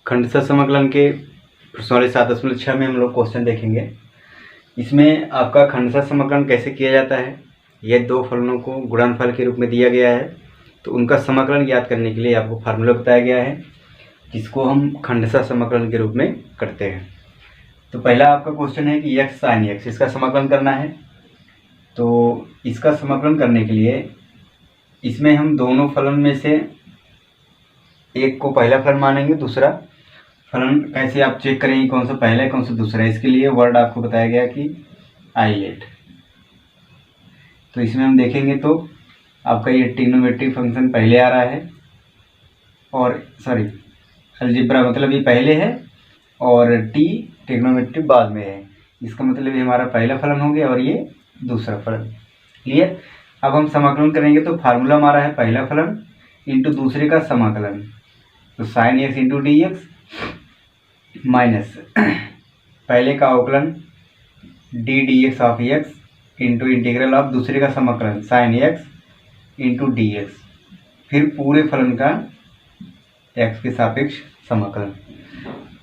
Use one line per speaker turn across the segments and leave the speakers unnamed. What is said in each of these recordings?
खंडशः समाकलन के प्रश्न वाले 7.6 में हम लोग क्वेश्चन देखेंगे। इसमें आपका खंडशः समाकलन कैसे किया जाता है, यह दो फलनों को गुणनफल के रूप में दिया गया है तो उनका समाकलन ज्ञात करने के लिए आपको फार्मूला बताया गया है जिसको हम खंडशः समाकलन के रूप में करते हैं। तो पहला आपका क्वेश्चन है कि x sin x इसका समाकलन करना है। तो इसका समाकलन करने के लिए इसमें हम दोनों फलन में से एक को पहला फलन मानेंगे, दूसरा फलन कैसे आप चेक करेंगे कौन सा पहला है कौन सा दूसरा है, इसके लिए वर्ड आपको बताया गया कि आइलेट। तो इसमें हम देखेंगे तो आपका ये ट्रिग्नोमेट्रिक फंक्शन पहले आ रहा है और अलजेब्रा मतलब ये पहले है और टी ट्रिग्नोमेट्रिक बाद में है। इसका मतलब ये हमारा पहला फलन हो गया और ये दूसरा फलन। क्लियर। अब हम समाकलन करेंगे तो फार्मूला हमारा है पहला फलन इंटू दूसरे का समाकलन, तो sine x into d x minus पहले का अवकलन D d x of x into integral of दूसरे का समाकलन sine x into d x, फिर पूरे फलन का एक्स के सापेक्ष समाकलन।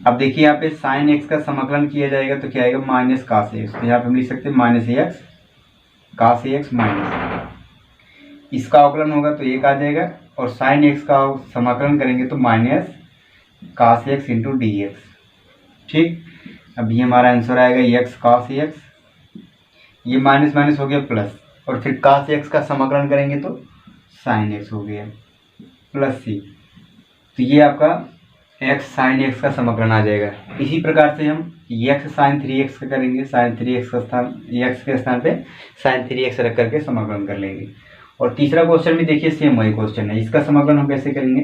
अब देखिए यहाँ पे साइन एक्स का समाकलन किया जाएगा तो क्या आएगा माइनस कास एक्स, तो यहाँ पे हम लिख सकते हैं minus x cos x minus, इसका अवकलन होगा तो एक आ जाएगा और साइन एक्स का समाकलन करेंगे तो minus cos x into d x. ठीक, अब ये हमारा आंसर आएगा एक्स कास एक्स, ये माइनस माइनस हो गया प्लस और फिर कास एक्स का समाकलन करेंगे तो साइन एक्स हो गया प्लस सी, तो ये आपका एक्स साइन एक्स का समाकलन आ जाएगा। इसी प्रकार से हम एक्स साइन 3x का करेंगे, साइन 3x का स्थान एक्स के स्थान पे साइन 3x रख करके समाकलन कर लेंगे। और तीसरा क्वेश्चन भी देखिए सेम वही क्वेश्चन है, इसका समाकलन हम कैसे करेंगे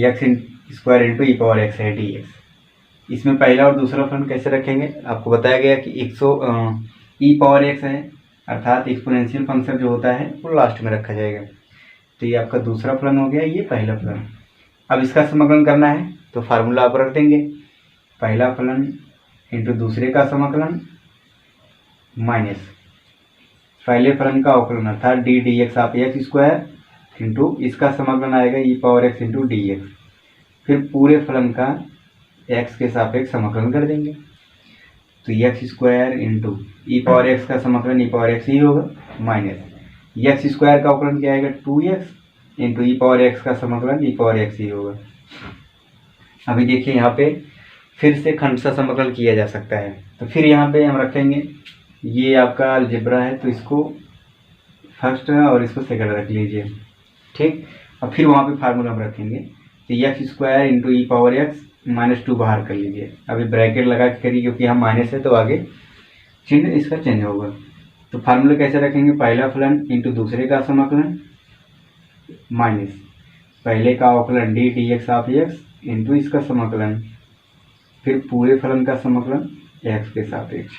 एक्स स्क्वायर इंटू ई पावर एक्स है डी एक्स। इसमें पहला और दूसरा फलन कैसे रखेंगे आपको बताया गया कि ई पावर एक्स है अर्थात एक्सपोनेंशियल फंक्शन जो होता है वो लास्ट में रखा जाएगा, तो ये आपका दूसरा फलन हो गया, ये पहला फलन। अब इसका समाकलन करना है तो फार्मूला आप रख देंगे पहला फलन इंटू दूसरे का समाकलन माइनस पहले फलन का अवकलन अर्थात d d x of x square into इसका समाकलन आएगा e power x into d x, फिर पूरे फलन का एक्स के सापेक्ष समाकलन कर देंगे तो एक्स स्क्वायर इंटू ई पावर एक्स का समाकलन ई पावर एक्स ही होगा माइनस एक्स स्क्वायर का अवकलन क्या आएगा 2x इंटू ई पावर एक्स का समाकलन ई पावर एक्स ही होगा। अभी देखिए यहाँ पे फिर से खंडशः समाकलन किया जा सकता है, तो फिर यहाँ पे हम रखेंगे ये आपका अलजेब्रा है तो इसको फर्स्ट और इसको सेकंड रख लीजिए। ठीक, और फिर वहाँ पे फार्मूला हम रखेंगे तो एक्स स्क्वायर इंटू ई पावर एक्स माइनस 2 बाहर कर लीजिए, अभी ब्रैकेट लगा के करिए क्योंकि यहाँ माइनस है तो आगे चिन्ह इसका चेंज होगा। तो फार्मूला कैसे रखेंगे पहला फलन इंटू दूसरे का समाकलन माइनस पहले का अवकलन D d x of x into इसका समाकलन फिर पूरे फलन का समाकलन एक्स के सापेक्ष।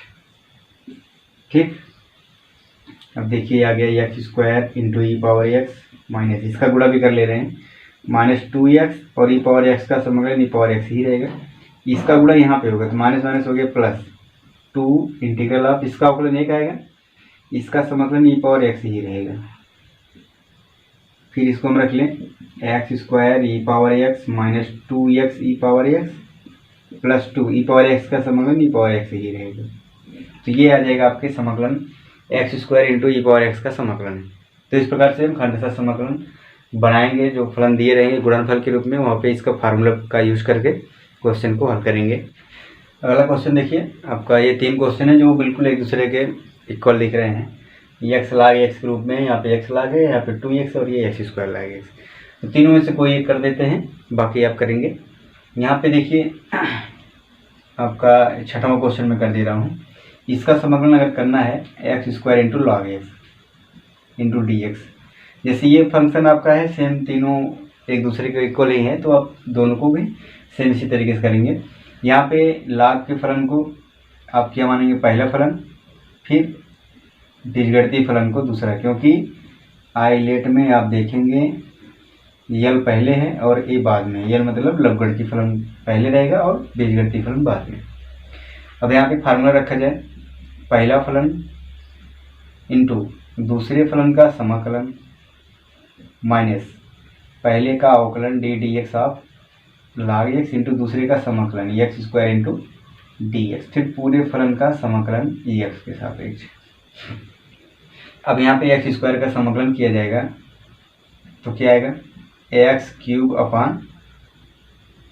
ठीक, अब देखिए आ गया एक्स स्क्वायर इंटू ई पावर एक्स माइनस इसका गुणा भी कर ले रहे हैं माइनस 2x और ई पावर एक्स का समाकलन ई पावर एक्स ही रहेगा, इसका गुणा यहाँ पे होगा तो माइनस माइनस हो गया प्लस 2 इंटीग्रल ऑफ इसका अवकलन एक आएगा, इसका समाकलन ई पावर एक्स ही रहेगा। फिर इसको हम रख लें एक्स स्क्वायर ई पावर एक्स माइनस 2x ई पावर एक्स प्लस 2 ई पावर एक्स का समाकलन ई पावर एक्स ही रहेगा, तो ये आ जाएगा आपके समाकलन एक्स स्क्वायर इंटू ई पावर एक्स का समाकलन है। तो इस प्रकार से हम खंडशः समाकलन बनाएंगे, जो फलन दिए रहेंगे गुणनफल के रूप में वहाँ पे इसका फार्मूला का यूज करके क्वेश्चन को हल करेंगे। अगला क्वेश्चन देखिए आपका, ये 3 क्वेश्चन है जो बिल्कुल एक दूसरे के इक्वल दिख रहे हैं, एक्स लाग एक्स के रूप में, यहाँ पे एक्स लाग है, यहाँ पे 2x और ये एक्स स्क्वायर लाग एक्स, तो तीनों में से कोई एक कर देते हैं बाकी आप करेंगे। यहाँ पे देखिए आपका छठवां क्वेश्चन में कर दे रहा हूँ, इसका समाकलन अगर करना है x square into log x into d x, जैसे ये फंक्शन आपका है सेम तीनों एक दूसरे के इक्वल ही है तो आप दोनों को भी सेम इसी तरीके से करेंगे। यहाँ पे लाग के फलन को आप क्या मानेंगे पहला फलन, फिर बीजगणितीय फलन को दूसरा, क्योंकि आइलेट में आप देखेंगे यल पहले है और ए बाद में, यल मतलब लवगणितीय फलन पहले रहेगा और बीजगणितीय फलन बाद में। अब यहाँ पे फार्मूला रखा जाए पहला फलन इंटू दूसरे फलन का समाकलन माइनस पहले का अवकलन D d x of log x into दूसरे का समाकलन x square into d x, फिर पूरे फलन का समाकलन एक्स के सापेक्ष। अब यहाँ पे एक्स स्क्वायर का समाकलन किया जाएगा तो क्या आएगा, एक्स क्यूब अपान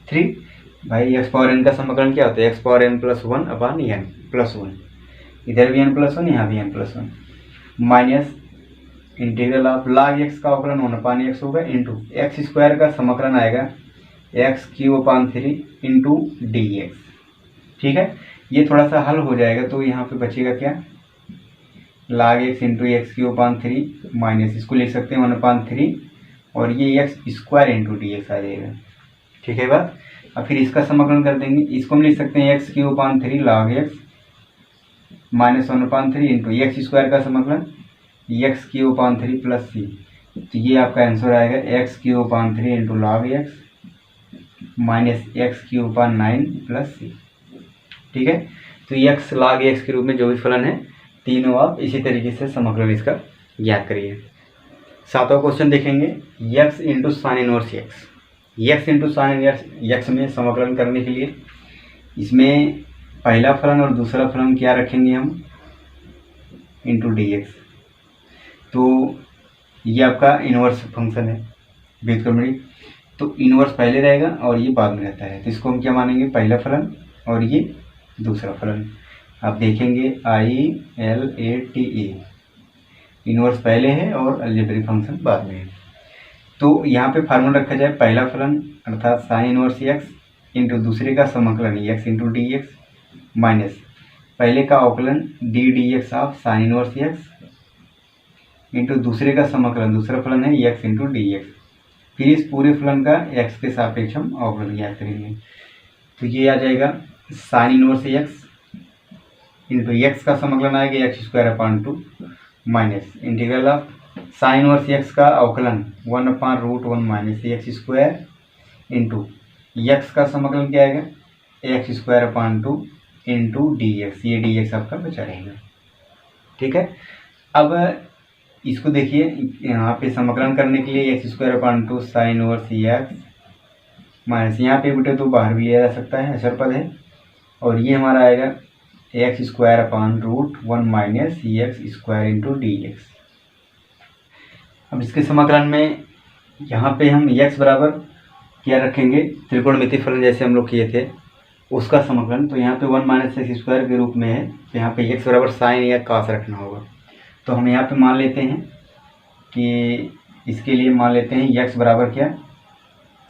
3। भाई एक्स पावर एन का समाकलन क्या होता है, x power n plus 1 upon n plus 1, इधर भी एन प्लस 1 यहाँ भी n plus 1, minus integral of log x का अवकलन 1 अपान एक्स होगा इंटू एक्स स्क्वायर का समाकलन आएगा x cube upon 3 into d x. ठीक है, ये थोड़ा सा हल हो जाएगा तो यहाँ पे बचेगा क्या, log x into x cube upon 3 minus इसको लिख सकते हैं 1 अपान 3 और ये x square into d x आ जाएगा। ठीक है बात। अब फिर इसका समाकलन कर देंगे, इसको हम लिख सकते हैं x cube upon 3 log x minus 1 अपान 3 इंटू एक्स स्क्वायर का समाकलन x cube upon 3 plus c, तो ये आपका आंसर आएगा x cube upon 3 into log x minus x cube upon 9 plus c. ठीक है, तो एक्स log x के रूप में जो भी फलन है तीनों आप इसी तरीके से समाकलन इसका ज्ञात करिए। 7वां क्वेश्चन देखेंगे, x into sine inverse x. x into sine x में समाकलन करने के लिए इसमें पहला फलन और दूसरा फलन क्या रखेंगे हम, इंटू डी एक्स। तो ये आपका इनवर्स फंक्शन है व्युत्क्रमणिक, तो इनवर्स पहले रहेगा और ये बाद में रहता है, तो इसको हम क्या मानेंगे, पहला फलन और ये दूसरा फलन। आप देखेंगे ILATE, इनवर्स पहले है और अलजेब्रिक फंक्शन बाद में है। तो यहाँ पे फार्मूला रखा जाए, पहला फलन अर्थात साइन इनवर्स एक्स इंटू दूसरे का समाकलन x into d x minus पहले का अवकलन D x of sine inverse x into दूसरे का समाकलन दूसरा फलन है एक्स इंटू डी एक्स। फिर इस पूरे फलन का एक्स के सापेक्ष हम अवकलन ज्ञात करेंगे, तो ये आ जाएगा sine inverse x into x का समाकलन आएगा x square upon 2 minus integral of sine inverse x का अवकलन 1 upon root 1 minus x square into x का समाकलन क्या आएगा x square upon 2 into d x, ये डी एक्स आपका बचा रहेगा। ठीक है, अब इसको देखिए, यहाँ पे समाकलन करने के लिए x square upon 2 sign inverse x minus यहाँ पे बेटे तो बाहर भी लिया जा सकता है, अचर पद है, और ये हमारा आएगा x square upon root 1 minus x square into d x. अब इसके समाकलन में यहाँ पे हम एक्स बराबर क्या रखेंगे, त्रिकोणमितीय फलन जैसे हम लोग किए थे उसका समाकलन, तो यहाँ पे 1 माइनस एक्स स्क्वायर के रूप में है, तो यहाँ पे एक्स बराबर साइन या कास रखना होगा। तो हम यहाँ पे मान लेते हैं कि इसके लिए मान लेते हैं एक्स बराबर क्या,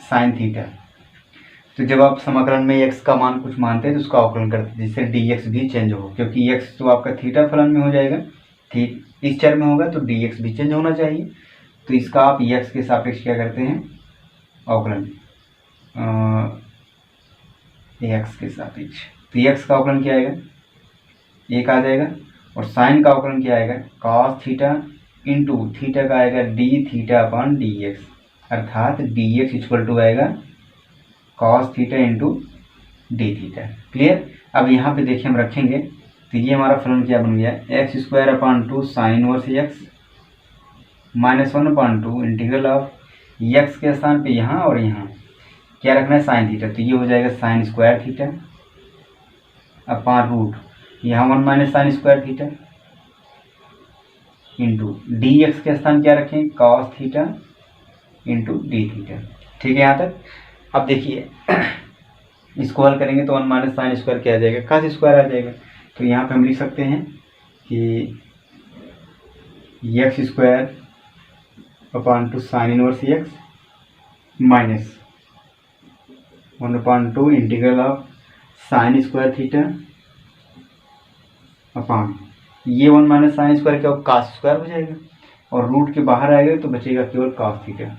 साइन थीटा। तो जब आप समाकलन में एक्स का मान कुछ मानते हैं तो उसका अवकलन करते हैं जिससे डी एक्स भी चेंज हो, क्योंकि एक्स तो आपका थीटा फलन में हो जाएगा, इस चर में होगा तो डी एक्स भी चेंज होना चाहिए। तो इसका आप एक्स के सापेक्ष क्या करते हैं, अवकलन एक्स के सापेक्ष, तो एक्स का अवकलन क्या आएगा, एक आ जाएगा, और साइन का अवकलन क्या आएगा कॉस थीटा इंटू थीटा का आएगा D theta upon D x, अर्थात डी एक्स इक्वल टू आएगा cos theta into d theta. Clear. अब यहाँ पे देखिए हम रखेंगे तो ये हमारा फलन क्या बन गया, x square upon 2 sign inverse x minus 1 upon 2 integral of x के स्थान पे यहाँ और यहाँ क्या रखना है साइन थीटा, तो ये हो जाएगा sine square theta upon root यहाँ 1 minus sine square theta into d x के स्थान क्या रखें cos theta into d theta. ठीक है यहाँ तक। अब देखिए इसको हल करेंगे तो 1 माइनस साइन स्क्वायर क्या आ जाएगा, कॉस स्क्वायर आ जाएगा। तो यहाँ पे हम लिख सकते हैं कि x square upon 2 sign inverse x minus 1 upon 2 integral of sign square theta अपान ये 1 माइनस साइन स्क्वायर क्या कॉस स्क्वायर हो जाएगा और रूट के बाहर आएगा तो बचेगा केवल कॉस थीटा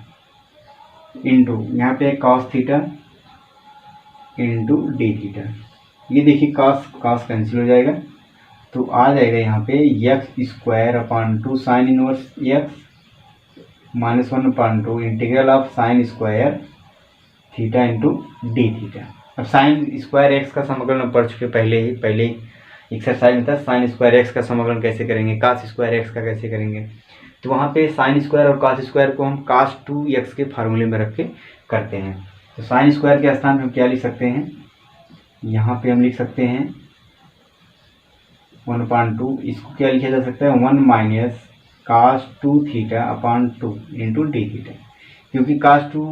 इंटू यहाँ पे cos theta into d theta. ये देखिए कॉस कॉस कैंसिल हो जाएगा तो आ जाएगा यहाँ पे x square upon 2 sign inverse x minus 1 upon 2 integral of sign square theta into d theta. अब साइन स्क्वायर एक्स का समाकलन हम पढ़ चुके पहले एक्सरसाइज में था। साइन स्क्वायर एक्स का समाकलन कैसे करेंगे, कास स्क्वायर एक्स का कैसे करेंगे, तो वहाँ पे साइन स्क्वायर और कास स्क्वायर को हम कास 2 एक्स के फार्मूले में रख के करते हैं। तो साइन स्क्वायर के स्थान पे हम क्या लिख सकते हैं, यहाँ पे हम लिख सकते हैं 1/2। इसको क्या लिखा जा सकता है 1 minus cos 2 theta upon 2 into d theta, क्योंकि cos 2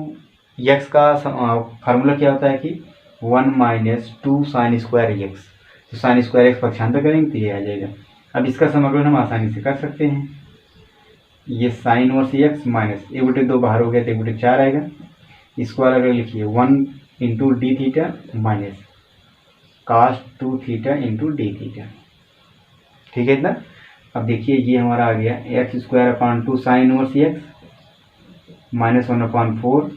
x का फार्मूला क्या होता है कि 1 माइनस 2 साइन स्क्वायर एक्स। तो साइन स्क्वायर एक्स पक्षांतर करेंगे तो ये आ जाएगा। अब इसका समाकलन हम आसानी से कर सकते हैं। ये साइन इनवर्स एक्स माइनस 1/2 बाहर हो गया तो 1/4 आएगा। इसको अलग अलग लिखिए 1 into d theta minus cos 2 theta into d theta. ठीक है इतना। अब देखिए ये हमारा आ गया x² sine inverse x minus 1/4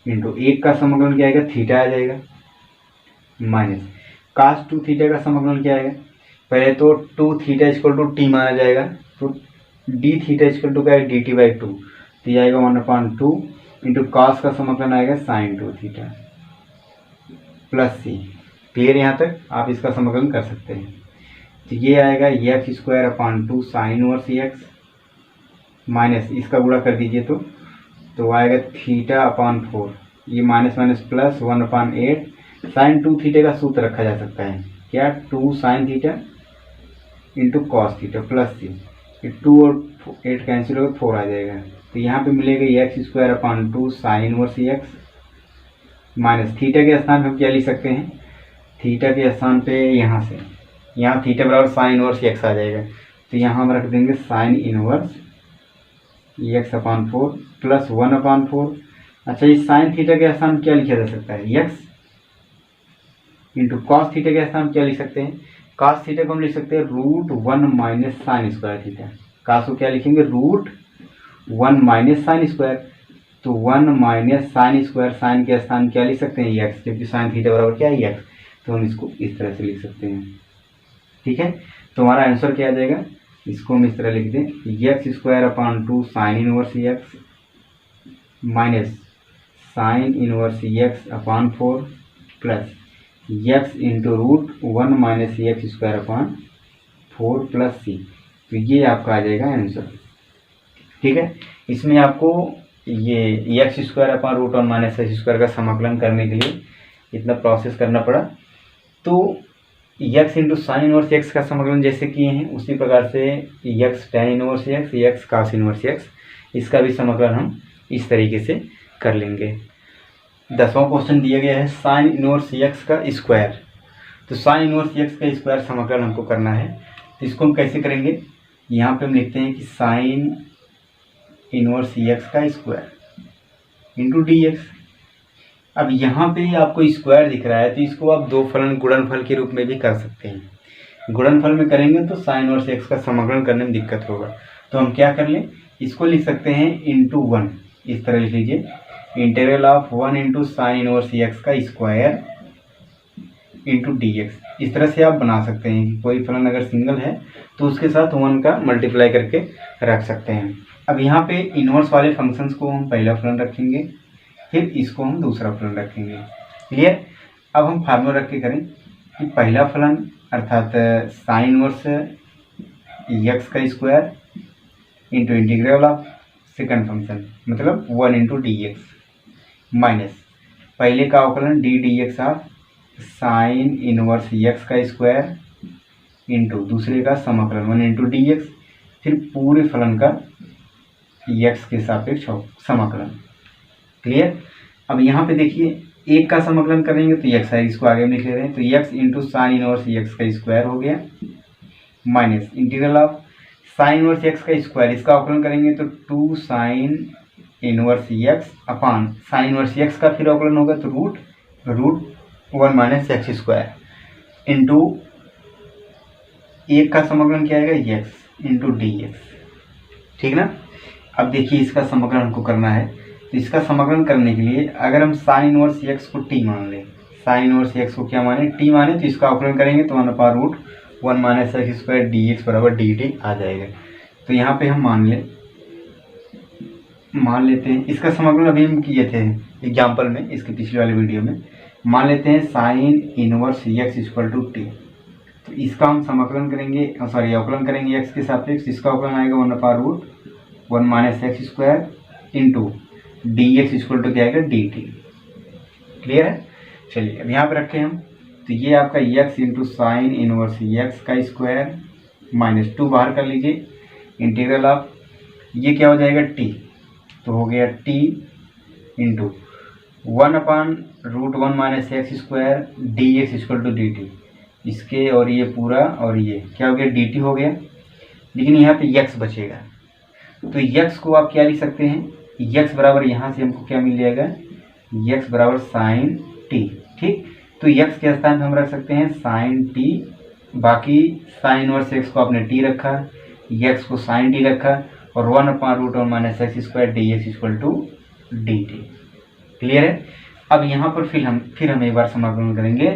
into 1 का समाकलन क्या आएगा, थीटा आ जाएगा, माइनस cos 2 थीटा का समाकलन क्या आएगा, पहले तो 2 थीटा इक्वल टू टी माना जाएगा, तो डी थीटा इक्वल टू क्या है dt/2, तो ये आएगा 1/2 इंटू कॉस का समाकलन आएगा साइन 2 थीटा प्लस सी। क्लियर यहाँ तक, आप इसका समाकलन कर सकते हैं। तो ये आएगा x² sine inverse x minus इसका गुणा कर दीजिए तो आएगा θ/4, ये minus minus plus 1/8 sine 2 theta का सूत्र रखा जा सकता है क्या, 2 sine theta into cos theta plus c. ये 2 और 8 कैंसिल होगा 4 आ जाएगा। तो यहाँ पे मिलेगा x² sine inverse x minus theta के स्थान पे हम क्या लिख सकते हैं, थीटा के स्थान पे यहाँ थीटा बराबर साइन इनवर्स एक्स आ जाएगा, तो यहाँ हम रख देंगे साइन इनवर्स x/4 प्लस 1/4। अच्छा, इस साइन थीटा के स्थान क्या लिखा जा सकता है, x इंटू कॉस थीटा के स्थान क्या लिख सकते हैं, कॉस थीटा को हम लिख सकते हैं √1 minus sine square theta. Cos को क्या लिखेंगे √1 माइनस साइन स्क्वायर, तो 1 माइनस साइन स्क्वायर, साइन के स्थान क्या लिख सकते हैं x, क्योंकि साइन थीटा बराबर क्या है x, तो हम इसको इस तरह से लिख सकते हैं। ठीक है, तो हमारा आंसर क्या आ जाएगा, इसको हम इस तरह लिख दें x² sine inverse x minus sine inverse x/4 plus x into √1 minus x² plus c. तो ये आपका आ जाएगा आंसर। ठीक है, इसमें आपको ये x² माइनस x² का समाकलन करने के लिए इतना प्रोसेस करना पड़ा। तो x into sine inverse x का समाकलन जैसे किए हैं उसी प्रकार से x tan inverse x, x cos inverse x, इसका भी समाकलन हम इस तरीके से कर लेंगे। 10वां क्वेश्चन दिया गया है साइन इनवर्स एक्स का स्क्वायर। तो साइन इनवर्स एक्स का स्क्वायर समाकलन हमको करना है, तो इसको हम कैसे करेंगे, यहाँ पे हम लिखते हैं कि साइन इनवर्स एक्स का स्क्वायर इंटू डी एक्स। अब यहाँ पे आपको स्क्वायर दिख रहा है तो इसको आप दो फलन गुणनफल के रूप में भी कर सकते हैं। गुणनफल में करेंगे तो साइन इनवर्स एक्स का समाकलन करने में दिक्कत होगा, तो हम क्या कर लें, इसको लिख सकते हैं इंटू 1, इस तरह लिख लीजिए integral of 1 into sine inverse x का स्क्वायर इंटू डी एक्स। इस तरह से आप बना सकते हैं कि कोई फलन अगर सिंगल है तो उसके साथ 1 का मल्टीप्लाई करके रख सकते हैं। अब यहाँ पे इनवर्स वाले फंक्शंस को हम पहला फलन रखेंगे, फिर इसको हम दूसरा फलन रखेंगे। क्लियर। अब हम फार्मूला रख के करें कि पहला फलन अर्थात साइन इनवर्स एक्स का square into integral of second function मतलब 1 इंटू डी एक्स माइनस पहले का अवकलन D x of sine inverse x का स्क्वायर इंटू दूसरे का समाकलन 1 इंटू डी एक्स, फिर पूरे फलन का एक्स के सापेक्ष समाकलन। क्लियर। अब यहाँ पे देखिए एक का समाकलन करेंगे तो एक्स है, इसको आगे में लिख ले रहे हैं, तो x into sine inverse x का स्क्वायर हो गया minus integral of sine inverse x का स्क्वायर, इसका अवकलन करेंगे तो 2 साइन इनवर्स एक्स अपान साइन इनवर्स एक्स का फिर अवकलन होगा तो √1 माइनस एक्स स्क्वायर इंटू एक का समाकलन क्या आएगा एक्स इंटू डी एक्स। ठीक ना। अब देखिए इसका समाकलन हमको करना है, तो इसका समाकलन करने के लिए अगर हम साइन इनवर्स एक्स को टी मान लें, साइन इनवर्स एक्स को क्या माने टी माने, तो इसका अवकलन करेंगे तो 1/√1 minus x square d x बराबर डी टी आ जाएगा। तो यहाँ पे हम मान लेते हैं इसका समाकलन अभी हम किए थे एग्जाम्पल में, इसके पिछले वाले वीडियो में। मान लेते हैं sine inverse x equal to t, तो इसका हम समाकलन करेंगे अवकलन करेंगे एक्स के सापेक्ष, इसका अवकलन आएगा 1/√1 minus x square into d x equal to क्या आएगा डी टी। क्लियर है। चलिए अब यहाँ पे रखें हम, तो ये आपका x into sine inverse x का स्क्वायर माइनस 2 बाहर कर लीजिए, इंटीग्रल ऑफ ये क्या हो जाएगा t, तो हो गया t into 1/√1 minus x square d x equal to d t, इसके और ये पूरा और ये क्या हो गया डी टी हो गया, लेकिन यहाँ पे x बचेगा, तो x को आप क्या लिख सकते हैं, x बराबर यहाँ से हमको क्या मिल जाएगा, x बराबर साइन टी। ठीक, तो x के स्थान पे हम रख सकते हैं साइन टी, बाकी साइन इनवर्स x को आपने t रखा, x को साइन टी रखा, और 1/√1 minus x square d x equal to d t. Clear है। अब यहाँ पर फिर हम एक बार समाकलन करेंगे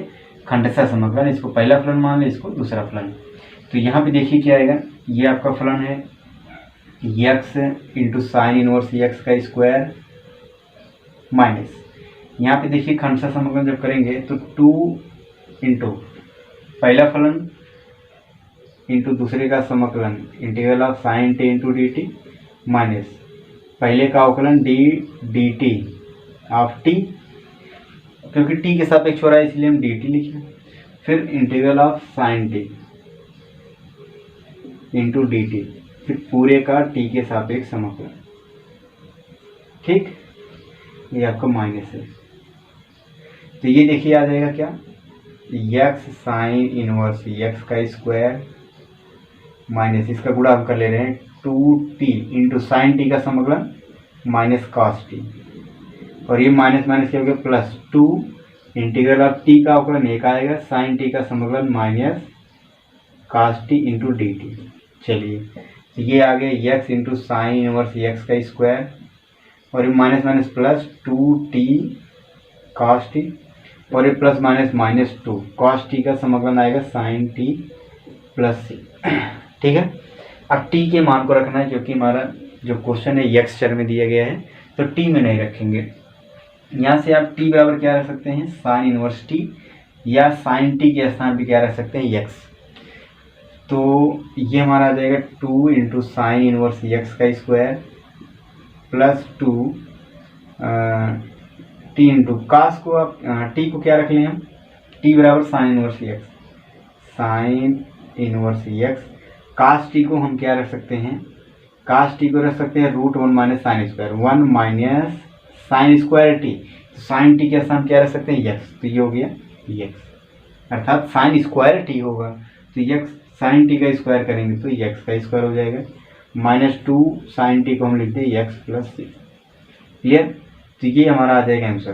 खंडशः समाकलन, इसको पहला फलन मान लें, इसको दूसरा फलन। तो यहाँ पे देखिए क्या आएगा, ये आपका फलन है x into sine inverse x का स्क्वायर माइनस, यहाँ पे देखिए खंडशः समाकलन जब करेंगे तो 2 इंटू पहला फलन इंटू दूसरे का समाकलन integral of sign T into D T minus पहले का अवकलन डी टी ऑफ टी, क्योंकि टी के सापेक्ष हो रहा है इसलिए हम डी टी लिखे, फिर integral of sign T into D T, फिर पूरे का टी के सापेक्ष समाकलन। ठीक, ये आपका माइनस है, तो ये देखिए आ जाएगा क्या, x साइन इनवर्स x का स्क्वायर माइनस इसका गुणा हम कर ले रहे हैं 2t इंटू साइन टी का समाकलन माइनस कॉस टी, और ये माइनस माइनस क्या हो गया प्लस 2 इंटीग्रल ऑफ टी का अवकलन एक आएगा, साइन टी का समाकलन minus cos T into D T. चलिए तो ये आ गया x into sine inverse x का स्क्वायर, और ये minus minus plus 2t cos T, और ये plus minus minus 2 cos T का समाकलन आएगा साइन टी प्लस सी। ठीक है, अब t के मान को रखना है, क्योंकि हमारा जो क्वेश्चन है x चर में दिया गया है, तो t में नहीं रखेंगे। यहाँ से आप t बराबर क्या रख सकते हैं, साइन इनवर्स t, या साइन t के स्थान पे क्या रख सकते हैं, x। तो ये हमारा आ जाएगा 2 इंटू साइन इनवर्स x का square plus 2 t into cos को आप t को क्या रख लें हम, t बराबर sign inverse x, sine inverse x, कास टी को हम क्या रख सकते हैं, कास टी को रख सकते हैं √1 minus sine square, 1 minus sine square T, तो साइन टी के स्थान क्या रख सकते हैं x, तो ये हो गया x, अर्थात साइन स्क्वायर टी होगा, तो x साइन टी का स्क्वायर करेंगे तो x का स्क्वायर हो जाएगा, माइनस 2 साइन टी को हम लिखते हैं x प्लस सी। क्लियर, तो ये हमारा आ जाएगा आंसर।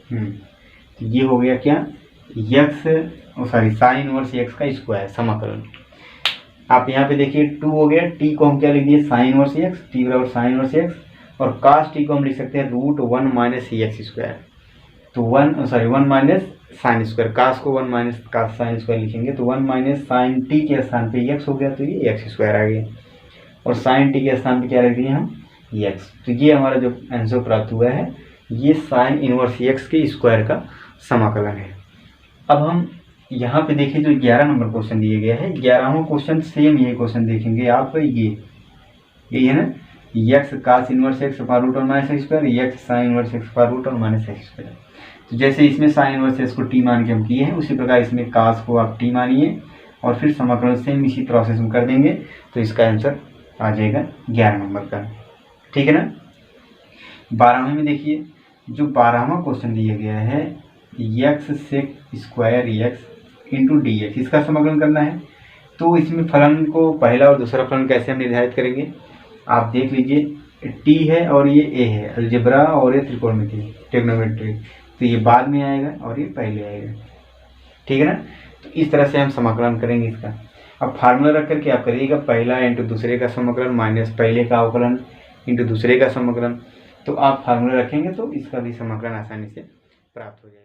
तो ये हो गया क्या, साइन इनवर्स x का स्क्वायर समाकलन। आप यहाँ पे देखिए 2 हो गया, t को हम क्या लिख दिए साइन इनवर्स x, t बराबर साइन इनवर्स x, और कास टी को हम लिख सकते हैं √1 माइनस x स्क्वायर, तो 1 माइनस साइन स्क्वायर, कास को 1 माइनस कास साइन स्क्वायर लिखेंगे, तो 1 माइनस साइन टी के स्थान पे x हो गया, तो ये x स्क्वायर आ गया, और साइन टी के स्थान पे क्या रख दिए हम x। तो ये हमारा जो आंसर प्राप्त हुआ है, ये साइन इनवर्स x के स्क्वायर का समाकलन है। अब हम यहाँ पे देखिए जो 11 नंबर क्वेश्चन दिया गया है, 11वां क्वेश्चन सेम ये क्वेश्चन देखेंगे आप, ये है ना, x cos inverse x √1 minus x square, x sine inverse x √1 minus x square. तो जैसे इसमें साइन इनवर्स x को t मान के हम किए हैं, उसी प्रकार इसमें कास को आप t मानिए, और फिर समाकलन सेम इसी प्रोसेस में कर देंगे, तो इसका आंसर आ जाएगा 11 नंबर का। ठीक है ना। 12वें में देखिए जो 12वां क्वेश्चन दिया गया है, x sec square x into d x, इसका समाकलन करना है। तो इसमें फलन को पहला और दूसरा फलन कैसे हम निर्धारित करेंगे, आप देख लीजिए, t है और ये a है, अलजेब्रा और ये त्रिकोणमिति ट्रिग्नोमेट्री, तो ये बाद में आएगा और ये पहले आएगा। ठीक है ना, तो इस तरह से हम समाकलन करेंगे इसका। अब फार्मूला रख करके आप करिएगा, पहला इंटू दूसरे का समाकलन माइनस पहले का अवकलन इंटू दूसरे का समाकलन, तो आप फार्मूला रखेंगे तो इसका भी समाकलन आसानी से प्राप्त हो जाएगा।